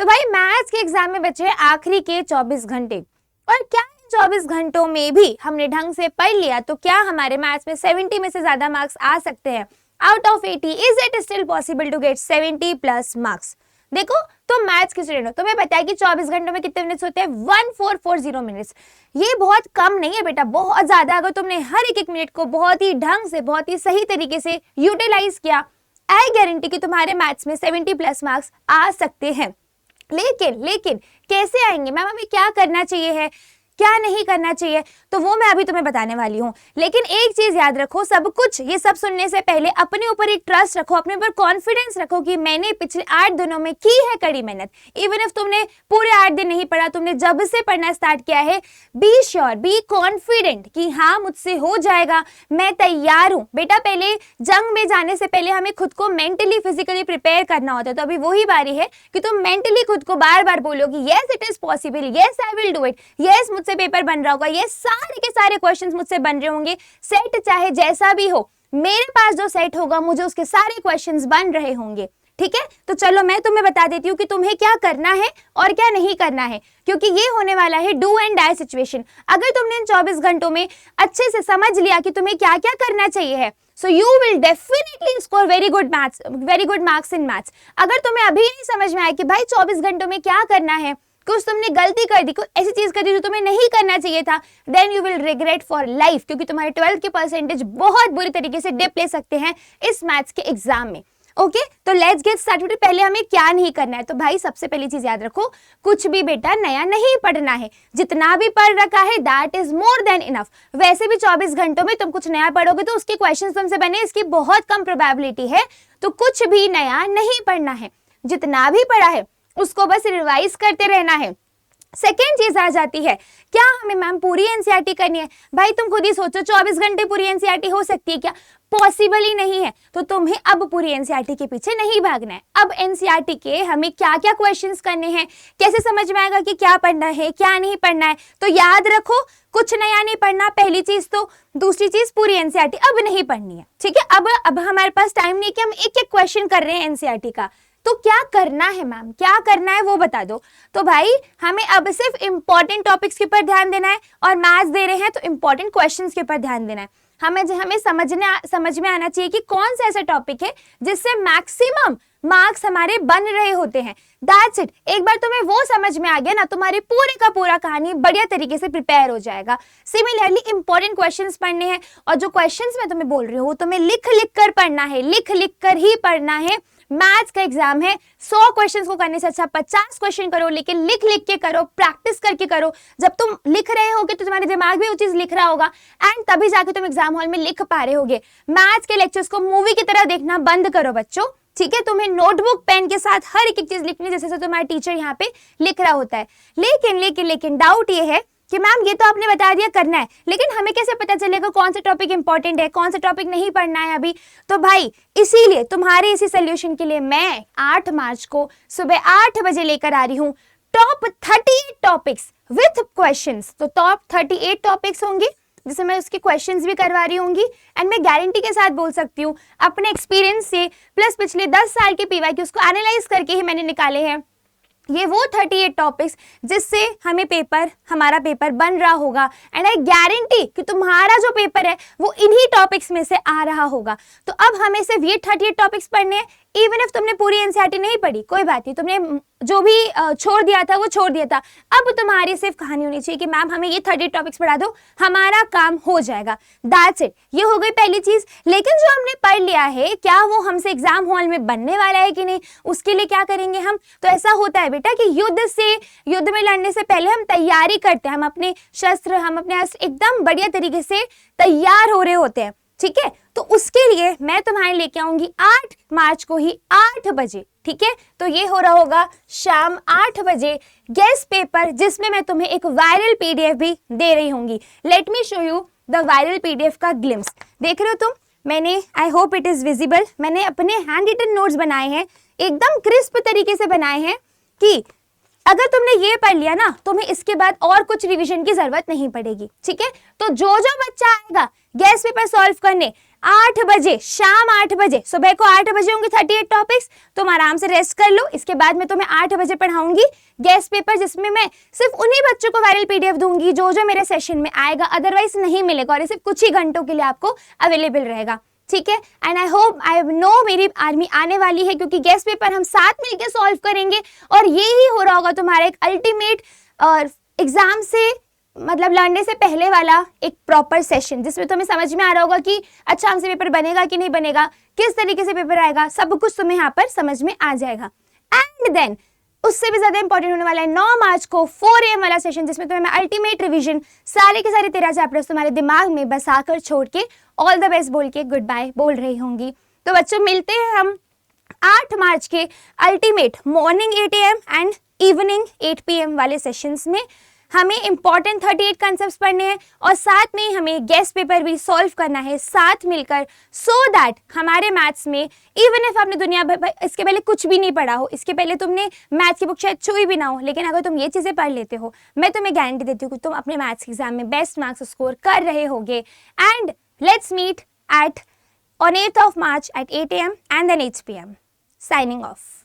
तो भाई मैथ्स के एग्जाम में बचे आखिरी के 24 घंटे, और क्या 24 घंटों में भी हमने ढंग से पढ़ लिया तो क्या हमारे मैथ्स में 70 में से ज्यादा मार्क्स आ सकते हैं? Out of 80 is it still possible to get 70 plus marks? देखो तुम मैथ्स के स्टूडेंट हो, तुम्हें पता है कि 24 घंटों में कितने मिनट्स होते हैं? 1440 मिनट्स। ये बहुत कम नहीं है बेटा, बहुत ज्यादा। अगर तुमने हर एक मिनट को बहुत ही ढंग से, बहुत ही सही तरीके से यूटिलाइज किया, आई गारंटी कि तुम्हारे मैथ्स में 70 प्लस मार्क्स आ सकते हैं। लेकिन कैसे आएंगे मैम, हमें क्या करना चाहिए है, क्या नहीं करना चाहिए, तो वो मैं अभी तुम्हें बताने वाली हूँ। लेकिन एक चीज याद रखो, सब कुछ ये सब सुनने से पहले अपने ऊपर एक ट्रस्ट रखो, अपने ऊपर कॉन्फिडेंस रखो कि मैंने पिछले 8 दिनों में की है कड़ी मेहनत। इवन इफ तुमने पूरे 8 दिन नहीं पढ़ा, तुमने जब से पढ़ना स्टार्ट किया है, बी श्योर, बी कॉन्फिडेंट कि हाँ मुझसे हो जाएगा, मैं तैयार हूँ। बेटा पहले जंग में जाने से पहले हमें खुद को मेंटली फिजिकली प्रिपेयर करना होता है। तो अभी वही बारी है कि तुम मेंटली खुद को बार बार बोलो कि yes it is possible, yes I will do it, yes मुझसे पेपर बन रहा होगा, ये सारे के सारे क्वेश्चंस मुझसे बन रहे होंगे। सेट चाहे जैसा भी हो, मेरे पास जो सेट होगा मुझे उसके सारे क्वेश्चंस बन रहे होंगे। ठीक है, तो चलो मैं तुम्हें बता देती हूँ कि तुम्हें क्या करना है और क्या नहीं करना है, क्योंकि ये होने वाला है डू एंड डाई सिचुएशन। अगर तुमने इन 24 घंटों में अच्छे से समझ लिया कि तुम्हें क्या क्या करना चाहिए है, so you will definitely score very good marks in maths. अगर तुम्हें अभी नहीं समझ में आया कि भाई 24 घंटों में क्या करना है, कुछ तुमने गलती कर दी, कुछ ऐसी चीज कर दी जो तुम्हें नहीं करना चाहिए था, then you will regret for life, क्योंकि तुम्हारे 12th के परसेंटेज बहुत बुरी तरीके से डिप ले सकते हैं इस मैथ्स के एग्जाम में। ओके, तो लेट्स गेट स्टार्टेड। पहले हमें क्या नहीं करना है, तो भाई सबसे पहली चीज याद रखो, कुछ भी बेटा नया नहीं पढ़ना है। जितना भी पढ़ रखा है that is more than enough. वैसे भी 24 घंटों में तुम कुछ नया पढ़ोगे तो उसके क्वेश्चंस तुमसे बने, इसकी बहुत कम प्रोबेबिलिटी है। तो कुछ भी नया नहीं पढ़ना है, जितना भी पढ़ा है उसको बस रिवाइज करते रहना है। सेकेंड चीज आ जाती है, क्या हमें मैम पूरी एनसीईआरटी करनी है? भाई तुम खुद ही सोचो, 24 घंटे पूरी एनसीईआरटी हो सकती है क्या? पॉसिबल ही नहीं है। तो तुम्हें अब पूरी एनसीईआरटी के पीछे नहीं भागना है। अब एनसीईआरटी के हमें क्या क्या क्वेश्चंस करने हैं, कैसे समझ में आएगा कि क्या पढ़ना है क्या नहीं पढ़ना है, तो याद रखो कुछ नया नहीं पढ़ना, पहली चीज। तो दूसरी चीज, पूरी एनसीईआरटी अब नहीं पढ़नी है। ठीक है, अब हमारे पास टाइम नहीं है कि हम एक एक क्वेश्चन कर रहे हैं एनसीईआरटी का। तो क्या करना है मैम, क्या करना है वो बता दो। तो भाई हमें अब सिर्फ इंपॉर्टेंट टॉपिक्स के ऊपर ध्यान देना है, और मैथ्स दे रहे हैं तो इंपॉर्टेंट क्वेश्चंस के ऊपर ध्यान देना है। हमें समझ में आना चाहिए कि कौन सा ऐसा टॉपिक है जिससे मैक्सिमम मार्क्स हमारे बन रहे होते हैं। That's it. एक बार तुम्हें वो समझ में आ गया ना, तुम्हारी पूरे का पूरा कहानी बढ़िया तरीके से प्रिपेयर हो जाएगा। सिमिलरली इंपॉर्टेंट क्वेश्चंस पढ़ने हैं, और जो क्वेश्चंस मैं तुम्हें बोल रही हूँ वो तुम्हें लिख लिख कर पढ़ना है, लिख लिख कर ही पढ़ना है। मैथ्स का एग्जाम है, 100 क्वेश्चंस को करने से अच्छा 50 क्वेश्चन करो, लेकिन लिख लिख के करो, प्रैक्टिस करके करो। जब तुम लिख रहे होगे तो तुम्हारे दिमाग भी वो चीज लिख रहा होगा, एंड तभी जाके तुम एग्जाम हॉल में लिख पा रहे होगे। मैथ्स के लेक्चर्स को मूवी की तरह देखना बंद करो बच्चों। ठीक है, तुम्हें नोटबुक पेन के साथ हर एक चीज लिखनी, जैसे तुम्हारा टीचर यहाँ पे लिख रहा होता है। लेकिन डाउट ये है कि मैम ये तो आपने बता दिया करना है, लेकिन हमें कैसे पता चलेगा कौन सा टॉपिक इंपॉर्टेंट है, कौन सा टॉपिक नहीं पढ़ना है अभी? तो भाई इसीलिए तुम्हारे इसी सोल्यूशन के लिए मैं 8 मार्च को सुबह 8 बजे लेकर आ रही हूँ टॉप 38 टॉपिक्स विथ क्वेश्चंस। तो टॉप 38 टॉपिक्स होंगे जिसमें मैं उसके क्वेश्चंस भी करवा रही होंगी, एंड मैं गारंटी के साथ बोल सकती हूँ अपने एक्सपीरियंस से, प्लस पिछले 10 साल के पीवाईक्यू उसको एनालाइज करके ही मैंने निकाले हैं। ये वो 38 टॉपिक्स जिससे हमारा पेपर बन रहा होगा, एंड आई गारंटी कि तुम्हारा जो पेपर है वो इन्हीं टॉपिक्स में से आ रहा होगा। तो अब हमें सिर्फ ये 38 टॉपिक्स पढ़ने हैं। इवन इफ तुमने पूरी एनसीईआरटी नहीं पढ़ी कोई बात नहीं, तुमने जो भी छोड़ दिया था वो छोड़ दिया था। अब तुम्हारी सिर्फ कहानी होनी चाहिए कि मैम हमें ये 30 टॉपिक्स पढ़ा दो, हमारा काम हो जाएगा। That's it. ये हो गई पहली चीज। लेकिन जो हमने पढ़ लिया है, क्या वो हमसे एग्जाम हॉल में बनने वाला है कि नहीं, उसके लिए क्या करेंगे हम? तो ऐसा होता है बेटा कि युद्ध में लड़ने से पहले हम तैयारी करते हैं, हम अपने शस्त्र, हम अपने अस्त्र एकदम बढ़िया तरीके से तैयार हो रहे होते हैं। ठीक है, तो उसके लिए मैं तुम्हारे लेके आऊंगी 8 मार्च को ही 8 बजे। ठीक है, तो ये हो रहा होगा शाम 8 बजे गेस्ट पेपर, जिसमें मैं तुम्हें एक वायरल पीडीएफ भी दे रही होंगी। Let me show you the viral PDF का ग्लिम्स। देख रहे हो तुम? मैंने, I hope it is visible, मैंने अपने हैंड रिटन नोट्स बनाए हैं, एकदम क्रिस्प तरीके से बनाए हैं कि अगर तुमने ये पढ़ लिया ना, तुम्हें इसके बाद और कुछ रिवीजन की जरूरत नहीं पड़ेगी। ठीक है, तो जो बच्चा आएगा गेस्ट पेपर सॉल्व करने, 8 बजे, शाम 8 बजे, सुबह को 8 बजे होंगे 38 टॉपिक्स। तुम आराम से रेस्ट कर लो। इसके बाद मैं तुम्हें 8 बजे पढ़ाऊंगी गेस्ट पेपर, जिसमें मैं सिर्फ उन्हीं बच्चों को वायरल पीडीएफ दूंगी जो जो मेरे सेशन में आएगा, अदरवाइज नहीं मिलेगा, और ये सिर्फ कुछ ही घंटों के लिए आपको अवेलेबल रहेगा, ठीक है। एंड आई नो मेरी आर्मी आने वाली है, क्योंकि गेस्ट पेपर हम साथ मिलकर सॉल्व करेंगे, और ये ही हो रहा होगा तुम्हारा एक अल्टीमेट एग्जाम से मतलब लड़ने से पहले वाला एक प्रॉपर सेशन, जिसमें तुम्हें समझ में आ रहा होगा कि अच्छा हमसे पेपर बनेगा कि नहीं बनेगा, किस तरीके से पेपर आएगा, सब कुछ तुम्हें यहाँ पर समझ में आ जाएगा। एंड देन उससे भी ज्यादा इंपॉर्टेंट होने वाला है 9 मार्च को 4 AM वाला सेशन, जिसमें तुम्हें मैं अल्टीमेट रिवीजन सारे के सारे 13 चैप्टर्स तुम्हारे दिमाग में बसाकर छोड़ के ऑल द बेस्ट बोल के गुड बाय बोल रही होंगी। तो बच्चों मिलते हैं हम 8 मार्च के ultimate morning 8 AM and evening 8 PM वाले सेशंस में। हमें इंपॉर्टेंट 38 कॉन्सेप्ट्स पढ़ने हैं, और साथ में हमें गेस्ट पेपर भी सॉल्व करना है साथ मिलकर, सो दैट हमारे मैथ्स में इवन इफ आपने दुनिया भर इसके पहले कुछ भी नहीं पढ़ा हो, इसके पहले तुमने मैथ्स की बुक शायद छुई भी ना हो, लेकिन अगर तुम ये चीज़ें पढ़ लेते हो, मैं तुम्हें गारंटी देती हूँ कि तुम अपने मैथ्स एग्जाम में बेस्ट मार्क्स स्कोर कर रहे होगे। And let's meet at on 8th of March at 8 AM and then 8 PM. Signing off.